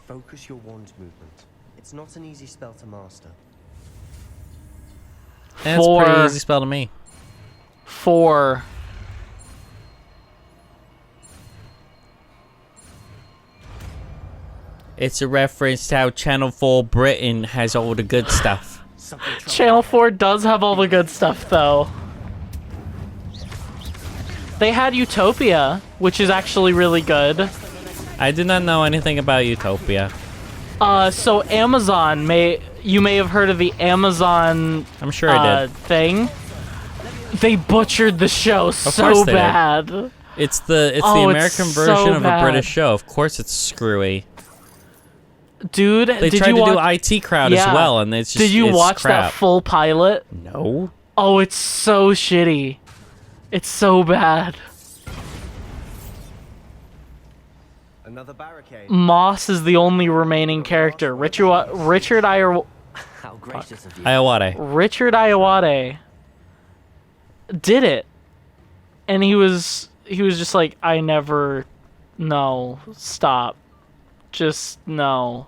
Focus your wand movement. It's not an easy spell to master. That's a pretty easy spell to me. 4. It's a reference to how Channel 4 Britain has all the good stuff. Channel 4 does have all the good stuff, though. They had Utopia, which is actually really good. I did not know anything about Utopia. So Amazon you may have heard of the Amazon I'm sure I did. thing. They butchered the show so bad. It's the American version of a British show. Of course it's screwy. Dude, they tried to do IT Crowd as well, and it's just Did you watch crap. that full pilot? No. Oh, it's so shitty. It's so bad. Another barricade. Moss is the only remaining character. Richard How gracious of you. Iowade. Richard Iowade did it, and he was just like, no, stop, just no.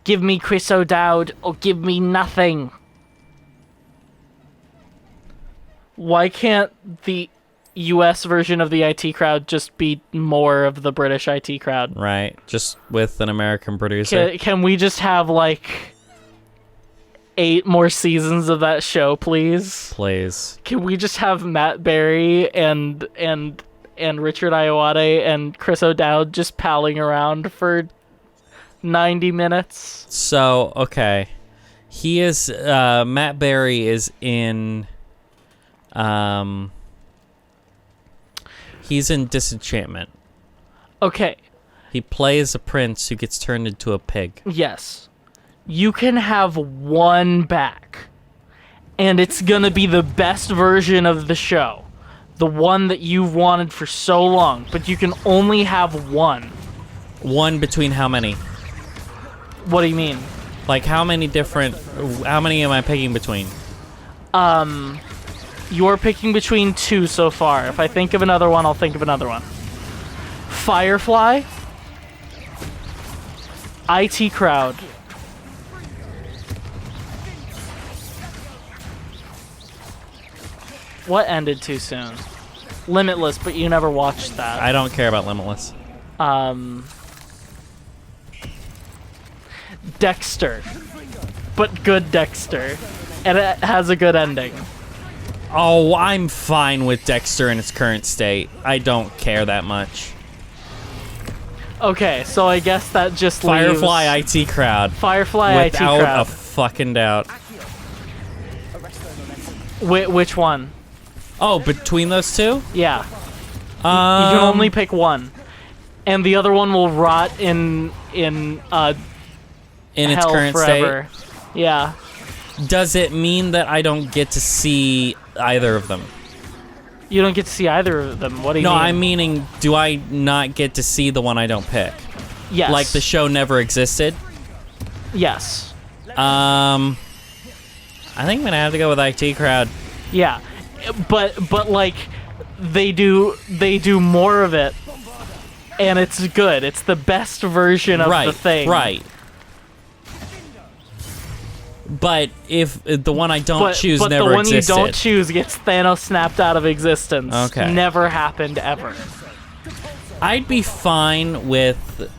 Give me Chris O'Dowd or give me nothing. Why can't the US version of the IT Crowd just be more of the British IT Crowd? Right, just with an American producer. Can we just have like 8 more seasons of that show, please? Please. Can we just have Matt Berry and Richard Iowade and Chris O'Dowd just palling around for 90 minutes? So, okay. He is Matt Berry is in he's in Disenchantment. Okay. He plays a prince who gets turned into a pig. Yes. You can have one back, and it's gonna be the best version of the show. The one that you've wanted for so long, but you can only have one. One between how many? What do you mean? Like, how many am I picking between? You're picking between 2 so far. If I think of another one, I'll think of another one. Firefly, IT Crowd, what ended too soon? Limitless, but you never watched that. I don't care about Limitless. Dexter, but good Dexter, and it has a good ending. Oh, I'm fine with Dexter in its current state. I don't care that much. Okay, so I guess that just leaves Firefly IT Crowd. Firefly IT Crowd. Without a fucking doubt. Which one? Oh, between those two? Yeah. You can only pick one, and the other one will rot in its hell current forever. state. Yeah. Does it mean that I don't get to see either of them? You don't get to see either of them. What do you mean? No, I'm meaning, do I not get to see the one I don't pick? Yes. Like the show never existed? Yes. I think I'm gonna have to go with IT Crowd. Yeah, but like they do more of it, and it's good. It's the best version of the thing. Right. But if the one I don't choose but never the one existed. you don't choose gets Thanos snapped out of existence. Okay. Never happened ever. I'd be fine with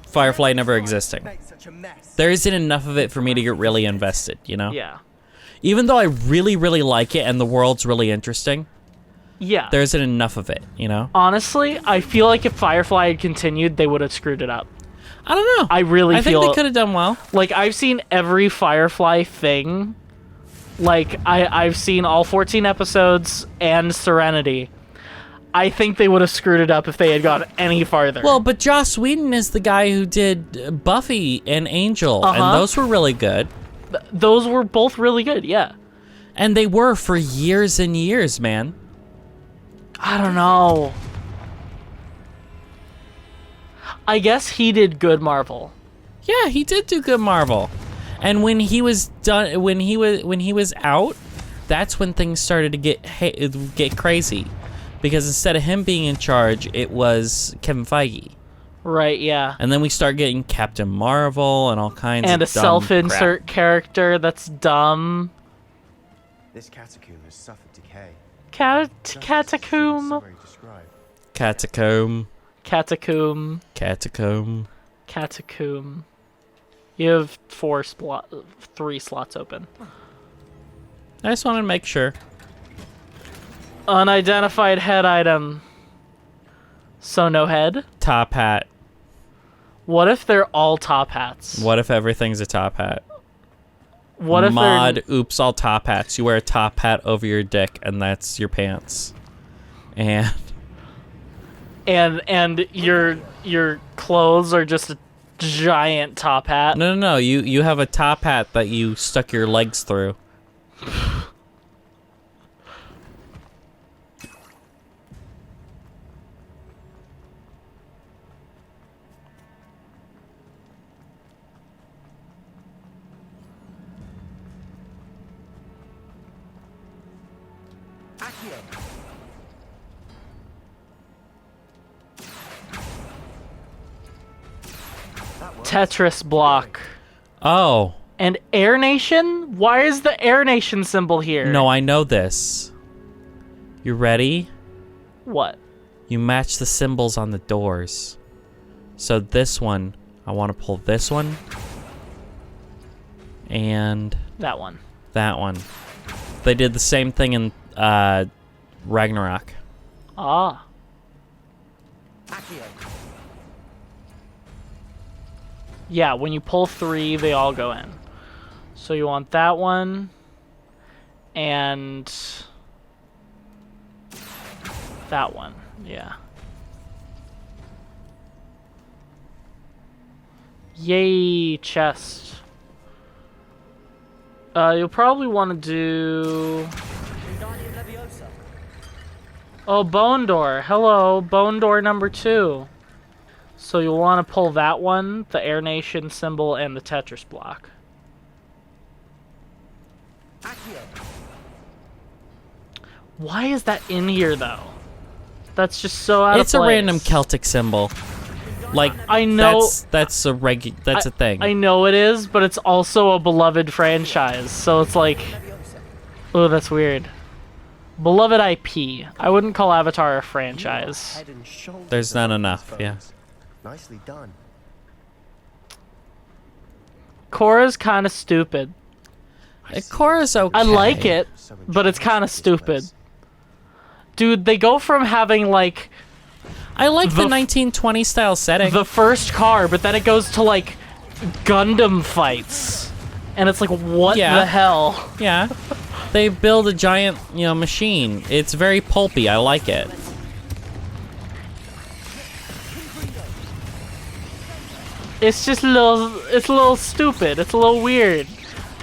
Firefly never existing. There isn't enough of it for me to get really invested, you know? Yeah. Even though I really, really like it and the world's really interesting, Yeah. there isn't enough of it, you know? Honestly, I feel like if Firefly had continued, they would have screwed it up. I don't know. I think they could have done well. Like, I've seen every Firefly thing. Like, I've seen all 14 episodes and Serenity. I think they would have screwed it up if they had gone any farther. Well, but Joss Whedon is the guy who did Buffy and Angel, and those were really good. Those were both really good, yeah. And they were for years and years, man. I don't know. I guess he did good Marvel. Yeah, he did do good Marvel. And when he was done, when he was out, that's when things started to get crazy, because instead of him being in charge, it was Kevin Feige. Right, yeah. And then we start getting Captain Marvel and all kinds And of a dumb self-insert character that's dumb. This catacomb has suffered decay. Catacomb. Summary described. crap. Catacomb. Catacomb. Catacomb. Catacomb. You have 3 slots open. I just wanted to make sure. Unidentified head item. So no head? Top hat. What if they're all top hats? What if everything's a top hat? What if Mod oops all top hats. You wear a top hat over your dick and that's your pants. And your clothes are just a giant top hat? no. You have a top hat that you stuck your legs through. Tetris block. Oh. And Air Nation? Why is the Air Nation symbol here? No, I know this. You ready? What? You match the symbols on the doors. So this one, I want to pull this one. And That one. that one. They did the same thing in Ragnarok. Ah. Yeah, when you pull 3, they all go in. So you want that one. And that one. Yeah. Yay, chest. You'll probably want to do... Oh, bone door. Hello, bone door number 2. So you'll want to pull that one, the Air Nation symbol, and the Tetris block. Why is that in here, though? That's just so out of place. It's a random Celtic symbol. Like, I know that's a thing. I know it is, but it's also a beloved franchise, so it's like, oh, that's weird. Beloved IP. I wouldn't call Avatar a franchise. Head and shoulders There's not above enough, these yeah. foes. Nicely done. Korra's kind of stupid. Korra's okay. I like it, So but it's kind of this stupid. place. Dude, they go from having, like, I like the The- 1920 style setting. the first car, but then it goes to, like, Gundam fights. And it's like, what Yeah. the hell? Yeah. They build a giant, machine. It's very pulpy. I like it. It's just it's a little stupid. It's a little weird.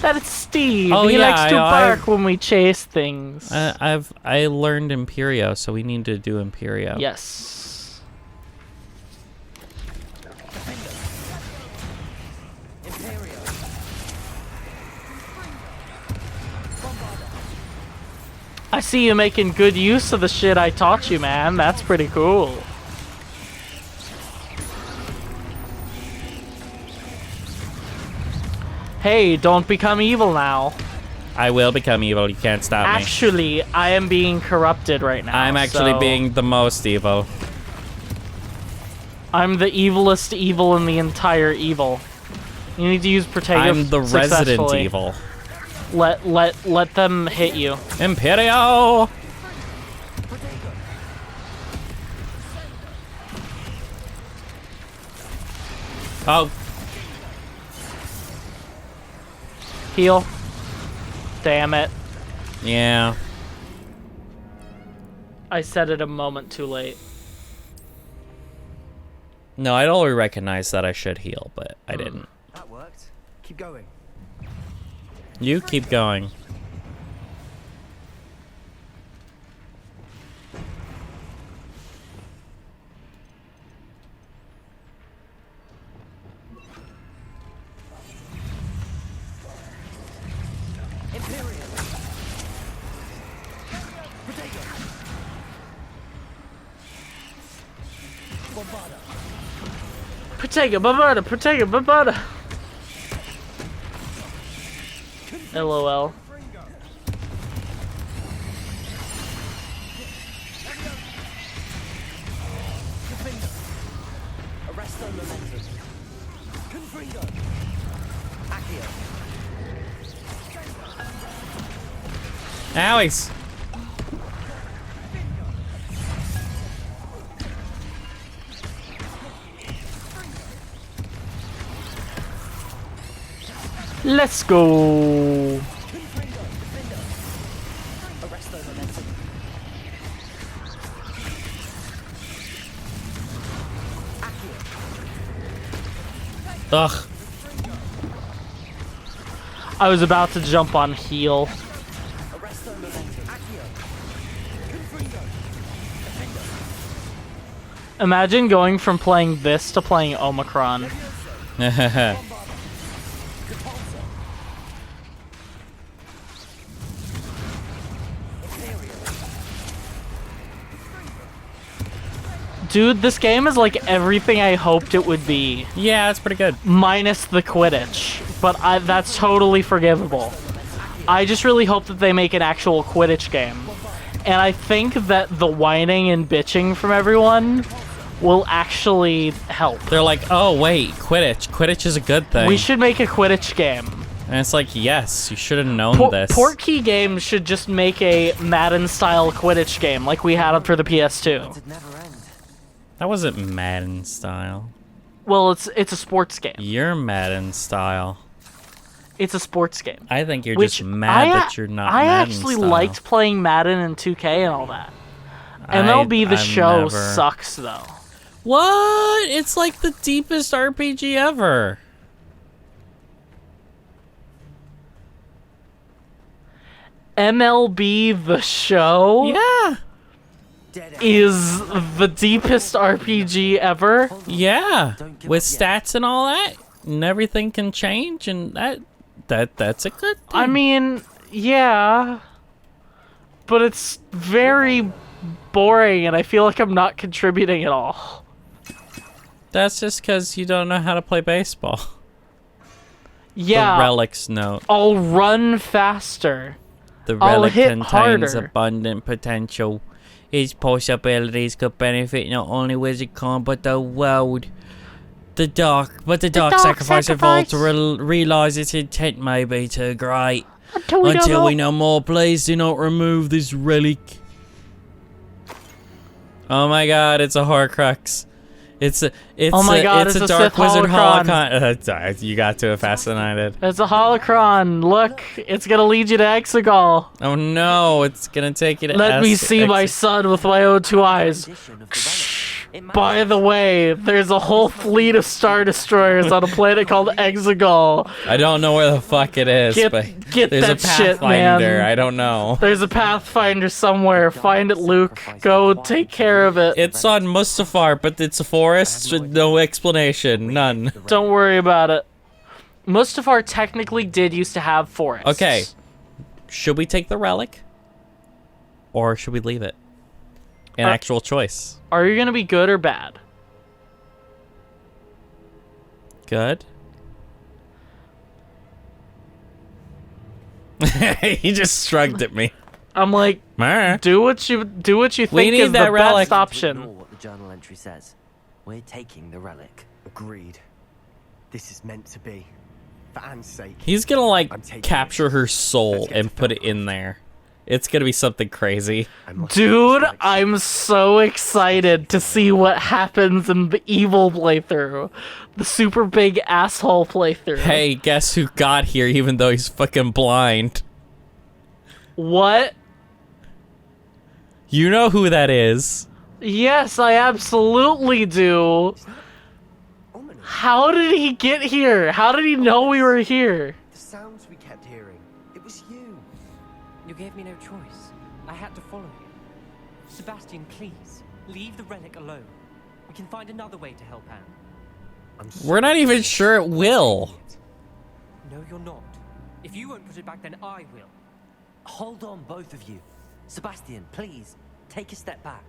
That it's Steve. Oh, He yeah, likes to I- bark when we chase things. I learned Imperio, so we need to do Imperio. Yes. I see you making good use of the shit I taught you, man. That's pretty cool. Hey, don't become evil now. I will become evil. You can't stop me. Actually, I am being corrupted right now. I'm actually so being the most evil. I'm the evilest evil in the entire evil. You need to use Protego I'm the resident successfully. evil. Let them hit you. Imperio! Oh, Heal. Damn it. yeah. I said it a moment too late. No, I'd already recognized that I should heal, but I didn't. That worked. Keep going. You keep going. Protega babada, protega babada. LOL. Arresto momentum. Confringo. Accio. Owies. Let's go. Arresto momentum. Accio. Ugh. I was about to jump on heal. Arresto momentum. Accio. Confringo. Imagine going from playing this to playing Omicron. Dude, this game is like everything I hoped it would be. Yeah, that's pretty good. Minus the Quidditch. But that's totally forgivable. I just really hope that they make an actual Quidditch game. And I think that the whining and bitching from everyone will actually help. They're like, oh wait, Quidditch. Quidditch is a good thing. We should make a Quidditch game. And it's like, yes, you should have known this. Portkey Games should just make a Madden-style Quidditch game like we had for the PS2. It'd never end. That wasn't Madden style. Well, it's a sports game. You're Madden style. It's a sports game. I think you're Which just mad that you're not I Madden actually style. liked playing Madden and 2K and all that. MLB The I've Show never- sucks, though. What? It's like the deepest RPG ever. MLB The Show Yeah. Dead end. is the deepest RPG ever. Yeah. Don't give With up yet. stats and all that, and everything can change, and that's a good thing. I mean, yeah. But it's very boring, and I feel like I'm not contributing at all. That's just because you don't know how to play baseball. Yeah, The relics note. I'll run faster. The I'll relic hit contains harder. abundant potential. Its possibilities could benefit not only Wizardcon but the world. But the dark sacrifice involved to realize its intent may be too great. Until we know more, please do not remove this relic. Oh my god, it's a Horcrux. It's a Sith Dark Wizard holocron. holocron. You got too fascinated. It's a holocron. Look, it's gonna lead you to Exegol. Oh no, it's gonna take you to Let me see my son with my own two eyes. Condition of the relic. It By the way, there's a whole fleet of Star Destroyers on a planet called Exegol. I don't know where the fuck it is, Get but that there's a shit, Pathfinder. man. I don't know. There's a Pathfinder somewhere. Find it, Luke. Go take care of it. It's on Mustafar, but it's a forest with no explanation. None. Don't worry about it. Mustafar technically did used to have forests. Okay. Should we take the relic? Or should we leave it? An actual choice. Are you gonna be good or bad? Good. He just shrugged at me. I'm like, Meh. do what you think need is that the relic. best option. Ignore what the journal entry says. We're taking the relic. Agreed. This is meant to be. For Anne's sake. He's gonna I'm like taking capture it. her soul Let's get and to put it in Hogwarts. there. It's gonna be something crazy. I must Dude, fix my I'm so excited to see what happens in the evil playthrough. The super big asshole playthrough. Hey, guess who got here even though he's fucking blind? What? You know who that is. Yes, I absolutely do. ominous. How did he get here? How did he know we were here? The sounds we kept hearing. It was you. You gave me no choice. I had to follow you. Sebastian, please, leave the relic alone. We can find another way to help Anne. I'm We're not even sure it will. No, you're not. If you won't put it back, then I will. Hold on, both of you. Sebastian, please, take a step back.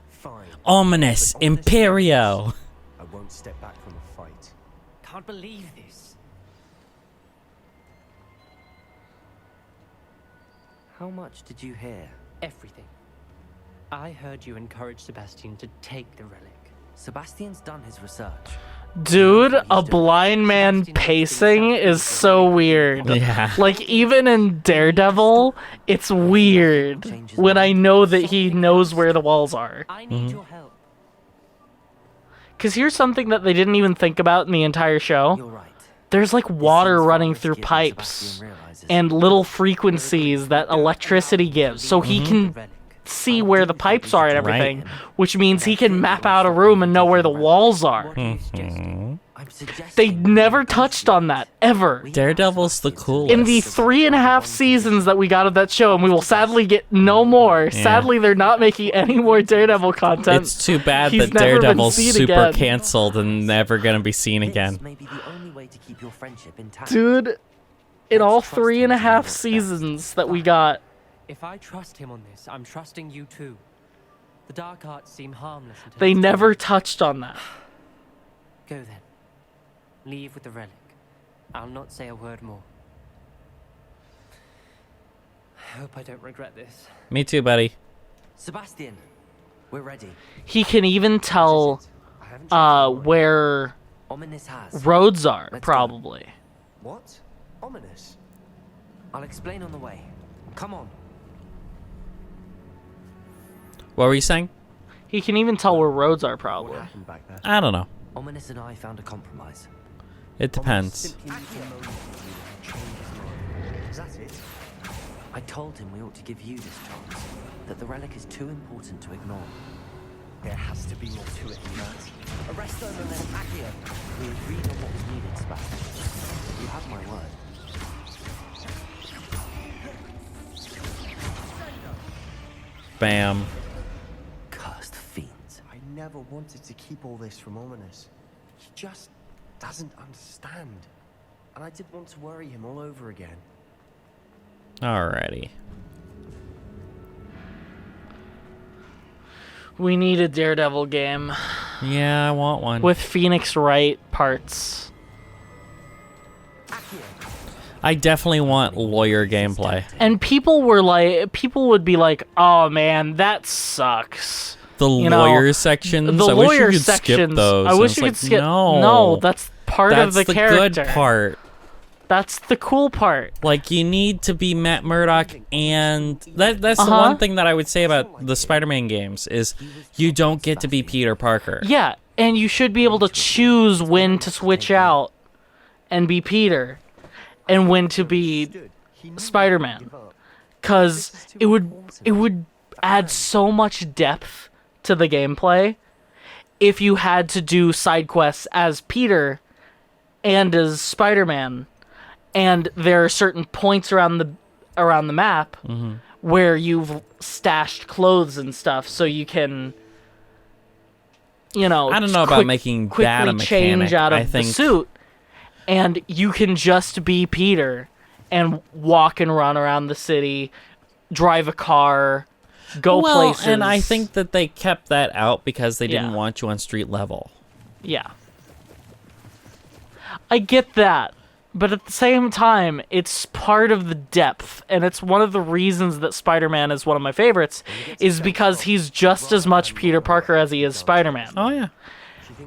Fine. Ominous Imperio. I won't step back from a fight. Can't believe this. How much did you hear? Everything. I heard you encourage Sebastian to take the relic. Sebastian's done his research. Dude, a blind man pacing is so weird. Yeah. Like, even in Daredevil, it's weird when I know that he knows where the walls are. I need your help. Because here's something that they didn't even think about in the entire show. You're right. There's like water running through pipes Sebastian realizes. and little frequencies that electricity gives, so he can see where the pipes are and everything, which means he can map out a room and know where the walls are. What are you suggesting? I'm suggesting They never touched on that, ever. Daredevil's the coolest. In the 3.5 seasons that we got of that show, and we will sadly get no more. Sadly, they're not making any more Daredevil content. It's too bad He's that never been Daredevil's seen super again. canceled and never gonna be seen this again. may be the only way to keep your friendship intact. Dude, in all 3.5 seasons that we got, If I trust him on this, I'm trusting you too. The dark arts seem harmless until they it's never done. touched on that. Go then. Leave with the relic. I'll not say a word more. I hope I don't regret this. Me too, buddy. Sebastian, we're ready. He can even tell I haven't checked the where Ominous has. roads are, Let's go. probably. What? Ominous? I'll explain on the way. Come on. What were you saying? He can even tell where roads are, What probably. happened back there? I don't know. Ominous and I found a compromise. It depends. Simply needs a moment to change his mind. Is that it? I told him we ought to give you this chance. That the relic is too important to ignore. There has to be more to it than that. Arrest them and then Accio. We agreed on what was needed, Sebastian. You have my word. Bam. Cursed fiends. I never wanted to keep all this from Ominous. He just doesn't understand. And I didn't want to worry him all over again. Alrighty. We need a Daredevil game Yeah, I want one. with Phoenix Wright parts. Accio. I definitely want lawyer gameplay. And people would be like, "Oh man, that sucks." The You know, lawyer sections. The I wish lawyer you could sections. skip those. I And wish it's you like, could skip. No, that's part that's of the character. good part. That's the cool part. Like, you need to be Matt Murdock, and that's the one thing that I would say about the Spider-Man games is you don't get to be Peter Parker. Yeah, and you should be able to choose when to switch out and be Peter, and when to be Spider-Man, because it would add so much depth to the gameplay if you had to do side quests as Peter and as Spider-Man, and there are certain points around the map where you've stashed clothes and stuff, so you can, you know, I don't know about making that a quickly change mechanic. out of I think the suit, and you can just be Peter and walk and run around the city, drive a car, go places. and I think that they kept that out because they didn't Yeah. want you on street level. Yeah. I get that. But at the same time, it's part of the depth, and it's one of the reasons that Spider-Man is one of my favorites, is because he's just as much Peter Parker as he is Spider-Man. Oh yeah.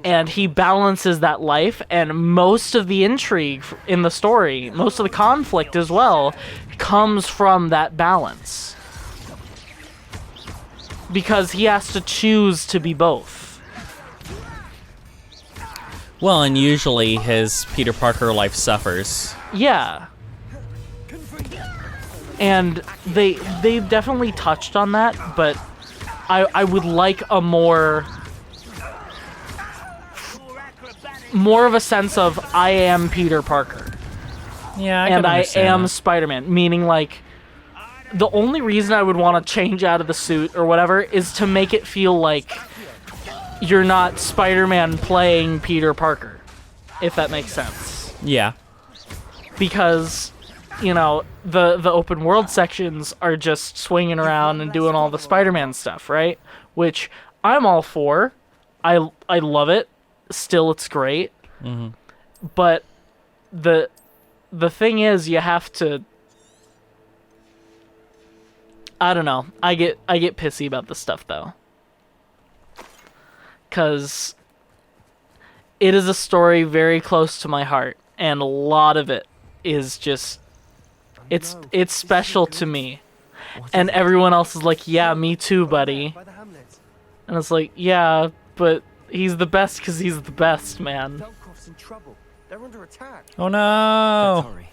And he balances that life, and most of the intrigue in the story, most of the conflict as well, comes from that balance. Because he has to choose to be both. Well, and usually his Peter Parker life suffers. And they've definitely touched on that, but I would like a more of a sense of I am Peter Parker Yeah, and I am that. Spider-Man, meaning like the only reason I would want to change out of the suit or whatever is to make it feel like you're not Spider-Man playing Peter Parker, if that makes sense. Yeah. Because, you know, the open world sections are just swinging around and doing all the Spider-Man stuff, right? Which I'm all for. I love it. still it's great. Mhm. But the thing is, you have to. I don't know. I get pissy about this stuff though, because it is a story very close to my heart, and a lot of it is just it's special to me, and everyone else is like, yeah, me too, buddy. By the hamlet. And it's like, yeah, but he's the best because he's the best, man. Velcroft's in trouble. They're under attack. Oh no! Sorry.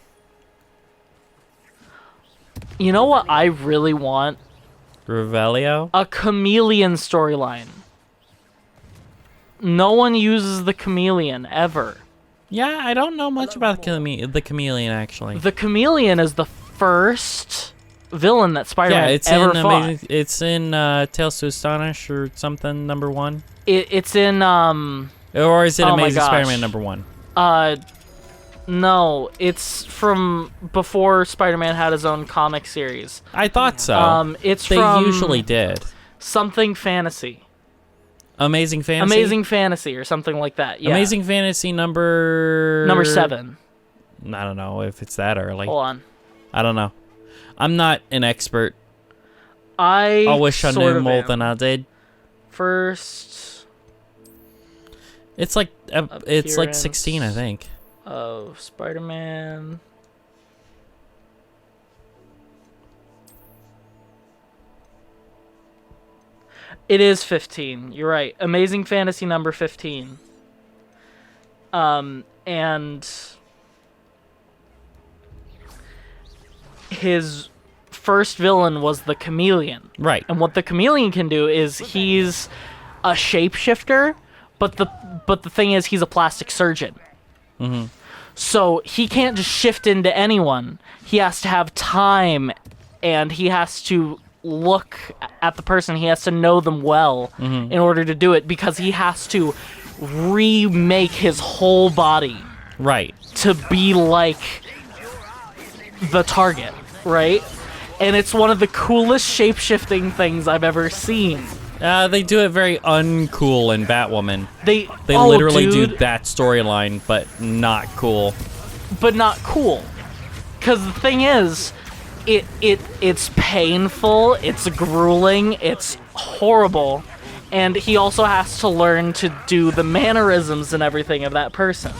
You know what I really want? Revelio? A chameleon storyline. No one uses the chameleon ever. Yeah, I don't know much about the chameleon actually. The chameleon is the first villain that Spider-Man Yeah, it's ever in fought. Amazing, it's in Tales to Astonish or something #1, It's in or is it Oh my Amazing gosh. Spider-Man #1? No, it's from before Spider-Man had his own comic series. I thought so. It's They from usually did. something fantasy. Amazing Fantasy. Amazing Fantasy or something like that. Yeah. Amazing Fantasy number 7. I don't know if it's that early. Hold on. I don't know. I'm not an expert. I wish I sort knew of more am. than I did. First It's like 16, I Appearance. think. of Spider-Man. It is 15. You're right. Amazing Fantasy number 15. And his first villain was the Chameleon. Right. And what the Chameleon can do is he's a shapeshifter, but the thing is he's a plastic surgeon. Mhm. So he can't just shift into anyone. He has to have time, and he has to look at the person. He has to know them well in order to do it, because he has to remake his whole body Right. to be like the target, right? And it's one of the coolest shape-shifting things I've ever seen. They do it very uncool in Batwoman. They Literally do dude, that storyline, but not cool. but not cool. Because the thing is, it's painful, it's grueling, it's horrible, and he also has to learn to do the mannerisms and everything of that person,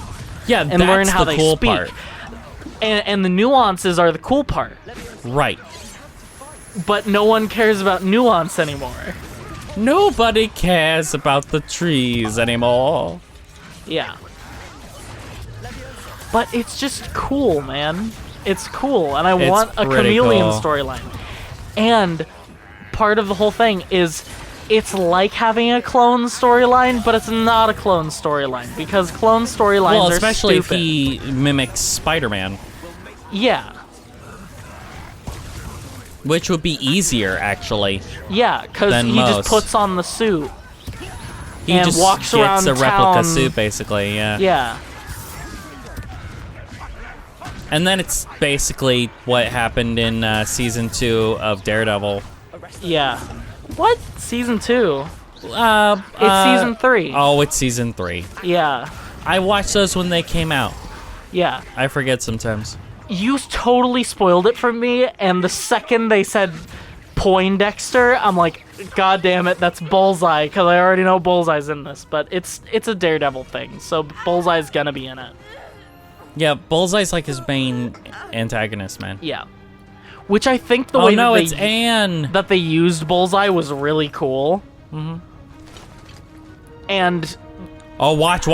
Yeah, and that's learn how the they cool speak. part. And the nuances are the cool part, Right. but no one cares about nuance anymore. Nobody cares about the trees anymore. Yeah. But it's just cool, man. It's cool, and I It's want a pretty chameleon cool. storyline. And part of the whole thing is it's like having a clone storyline, but it's not a clone storyline, because clone storylines Well, are especially stupid. if he mimics Spider-Man, Yeah. which would be easier, actually. Yeah, because Than he most. just puts on the suit. He And just walks gets around a replica town. suit, basically, yeah. Yeah. And then it's basically what happened in season 2 of Daredevil. Yeah. What? Season 2? It's It's season 3. Oh, it's season 3. Yeah. I watched those when they came out. Yeah. I forget sometimes. You totally spoiled it for me, and the second they said Poindexter, I'm like, God damn it, that's Bullseye, because I already know Bullseye's in this, but it's a Daredevil thing, so Bullseye's gonna be in it. Yeah, Bullseye's like his main antagonist, man. Yeah. Which I think the Oh way no, that it's Anne! that they used Bullseye was really cool. Mm-hmm. And Oh, watch!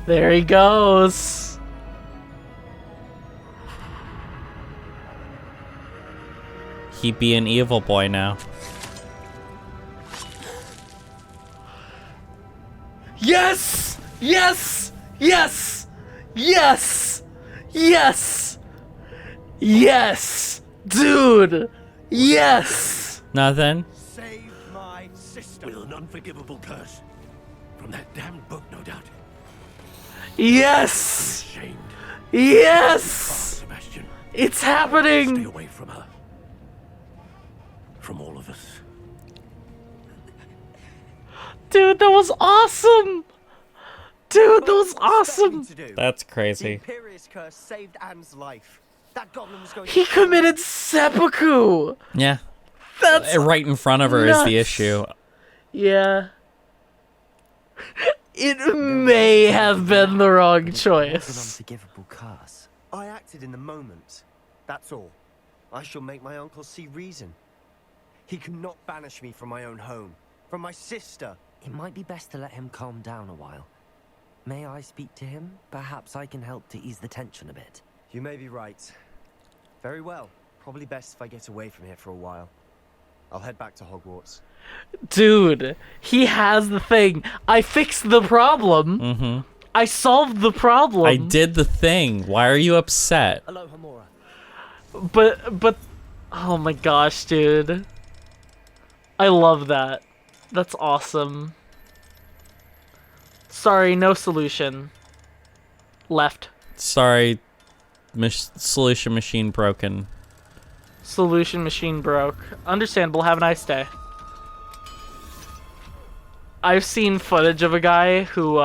there he goes. He be an evil boy now. Yes! Yes! Yes! Yes! Yes! Yes! Dude! Yes! Nothing? Save my sister. With an unforgivable curse. From that damned book, no doubt. Yes! Shamed. Yes! Sebastian, It's stay happening! away from her. From all of us. Dude, that was awesome! Dude, that was awesome! That's The crazy. Imperious curse saved Anne's life. That goblin was going He to kill her. committed seppuku! Yeah. That's Right in front of her is the nuts. issue. Yeah. It may have been the wrong But it's not an choice. unforgivable curse. I acted in the moment. That's all. I shall make my uncle see reason. He cannot banish me from my own home. From my sister. It might be best to let him calm down a while. May I speak to him? Perhaps I can help to ease the tension a bit. You may be right. Very well. Probably best if I get away from here for a while. I'll head back to Hogwarts. Dude, he has the thing. I fixed the problem. Mm-hmm. I solved the problem. I did the thing. Why are you upset? Aloha, Mora. But, oh my gosh, dude. I love that. That's awesome. Sorry, no solution. Left. Sorry, solution machine broken. Solution machine broke. Understandable. Have a nice day. I've seen footage of a guy who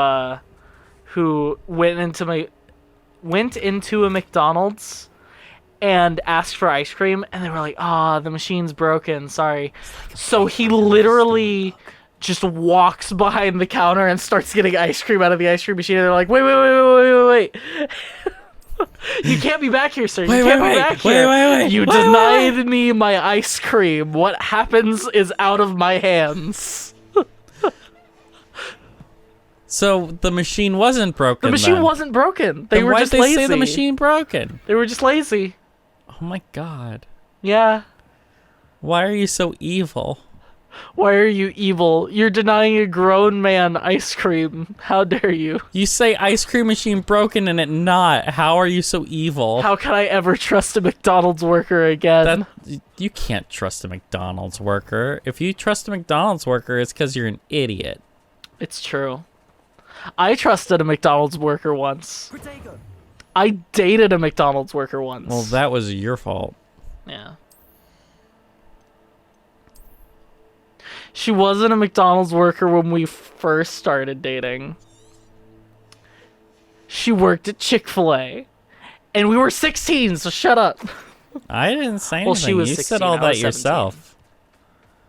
went into a McDonald's and asked for ice cream, and they were like, "Ah, the machine's broken. Sorry." So he literally just walks behind the counter and starts getting ice cream out of the ice cream machine. And they're like, "Wait. You can't be back here, sir. You can't be back here. Wait. You denied me my ice cream. What happens is out of my hands." So the machine wasn't broken. The machine then. wasn't broken. They Then were why'd just they lazy. say the machine broken? They were just lazy. Oh my god. Yeah. Why are you so evil? Why are you evil? You're denying a grown man ice cream. How dare you? You say ice cream machine broken and it not. How are you so evil? How can I ever trust a McDonald's worker again? You can't trust a McDonald's worker. If you trust a McDonald's worker, it's because you're an idiot. It's true. I trusted a McDonald's worker once. Protego. I dated a McDonald's worker once. Well, that was your fault. Yeah. She wasn't a McDonald's worker when we first started dating. She worked at Chick-fil-A. And we were 16, so shut up. I didn't say anything. Well, she was you 16, said all I that was 17. yourself.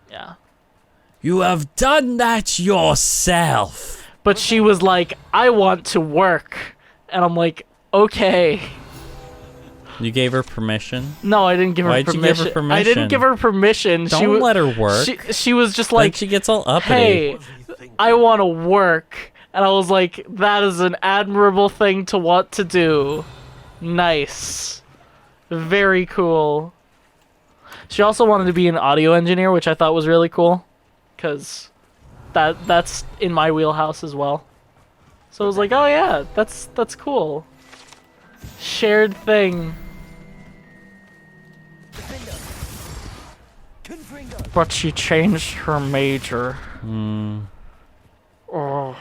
Yeah. You have done that yourself. But she was like, "I want to work." And I'm like, "Okay." You gave her permission? No, I didn't give her Why'd you permission. give her I didn't permission? give her permission. Don't let her work. She was just Then like, she gets all uppity. "Hey, I want to work." And I was like, "That is an admirable thing to want to do. Nice. Very cool." She also wanted to be an audio engineer, which I thought was really cool, because that's in my wheelhouse as well. So I was like, "Oh yeah, that's cool. Shared thing." But she changed her major. Oh.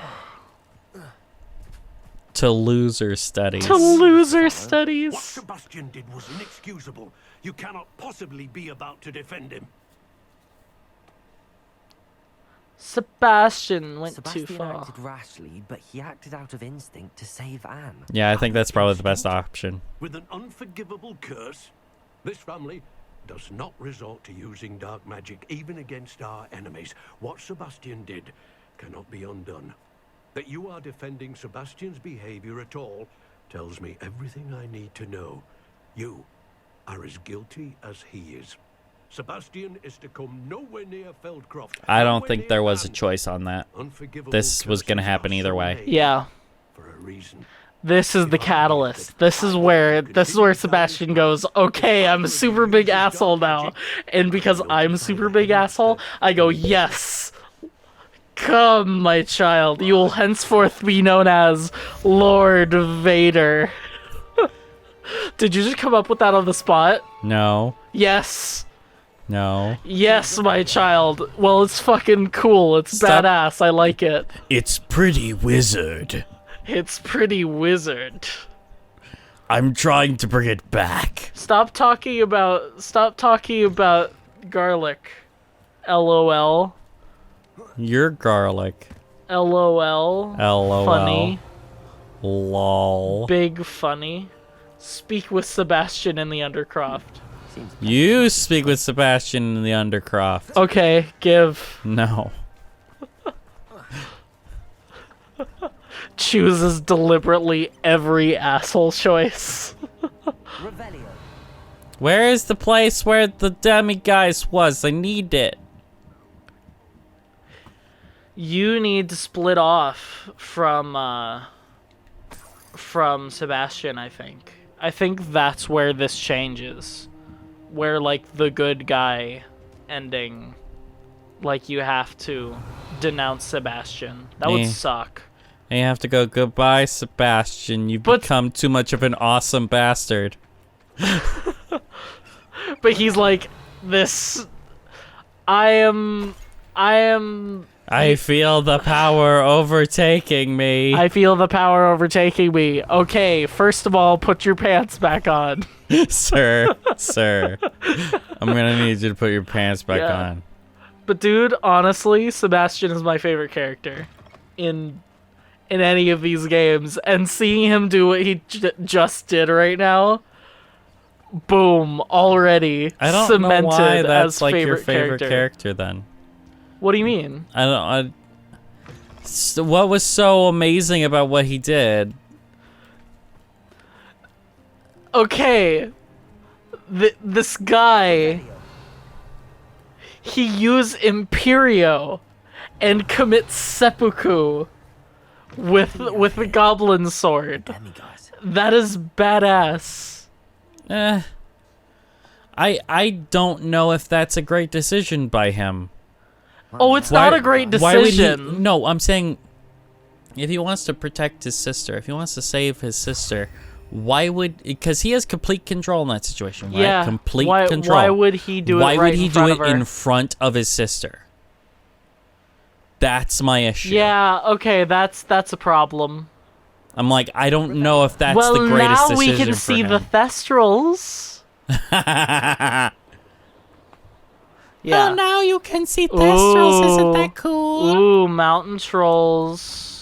To loser studies. To loser What studies. Sebastian did was inexcusable. You cannot possibly be about to defend him. Sebastian went Sebastian too far. acted rashly, but he acted out of instinct to save Anne. Yeah, I think that's probably the best option. With an unforgivable curse, this family does not resort to using dark magic even against our enemies. What Sebastian did cannot be undone. That you are defending Sebastian's behavior at all tells me everything I need to know. You are as guilty as he is. Sebastian is to come nowhere near Feldcroft. I don't nowhere think near there was a Anne. choice on that. Unforgivable This was gonna curses happen are either so way. made Yeah. For a reason. This is the catalyst. This is where Sebastian goes, "Okay, I'm a super big asshole now." And because I'm a super big asshole, I go, "Yes. Come, my child. You will henceforth be known as Lord Vader." Did you just come up with that on the spot? No. Yes. No. Yes, my child. Well, it's fucking cool. It's Stop. badass. I like it. It's pretty wizard. It's pretty wizard. I'm trying to bring it back. Stop talking about garlic. LOL. You're garlic. LOL. LOL. Funny. Lol. Big funny. Speak with Sebastian in the Undercroft. Seems You speak with Sebastian in the Undercroft. Okay, give. No. Chooses deliberately every asshole choice. Revelio. Where is the place where the demiguise was? I need it. You need to split off from Sebastian, I think. I think that's where this changes. Where, like, the good guy ending, like, you have to denounce Sebastian. That would Eh. suck. And you have to go, goodbye, Sebastian. You've But- become too much of an awesome bastard. But he's like, this... I am... I feel the power overtaking me. I feel the power overtaking me. Okay, first of all, put your pants back on. Sir, I'm gonna need you to put your pants back Yeah. on. But dude, honestly, Sebastian is my favorite character in any of these games, and seeing him do what he just did right now, boom, already I don't cemented know why that's as like your favorite character then. What do you mean? What was so amazing about what he did? Okay, this guy, he used Imperio and commits seppuku with the goblin sword. Demiguise. That is badass. I don't know if that's a great decision by him. Oh, it's not a great Why would he? decision. No, I'm saying if he wants to protect his sister, if he wants to save his sister, why would? Because he has complete control in that situation, right? Yeah. Complete why, control. Why would he do Why it would right he in do front it of her? in front of his sister? That's my issue. Yeah, okay, that's a problem. I'm like, I don't know if that's well, the greatest now we decision can for see him. the Thestrals. Yeah. Oh, now you can see Thestrals. Isn't Ooh. that cool? Ooh, mountain trolls.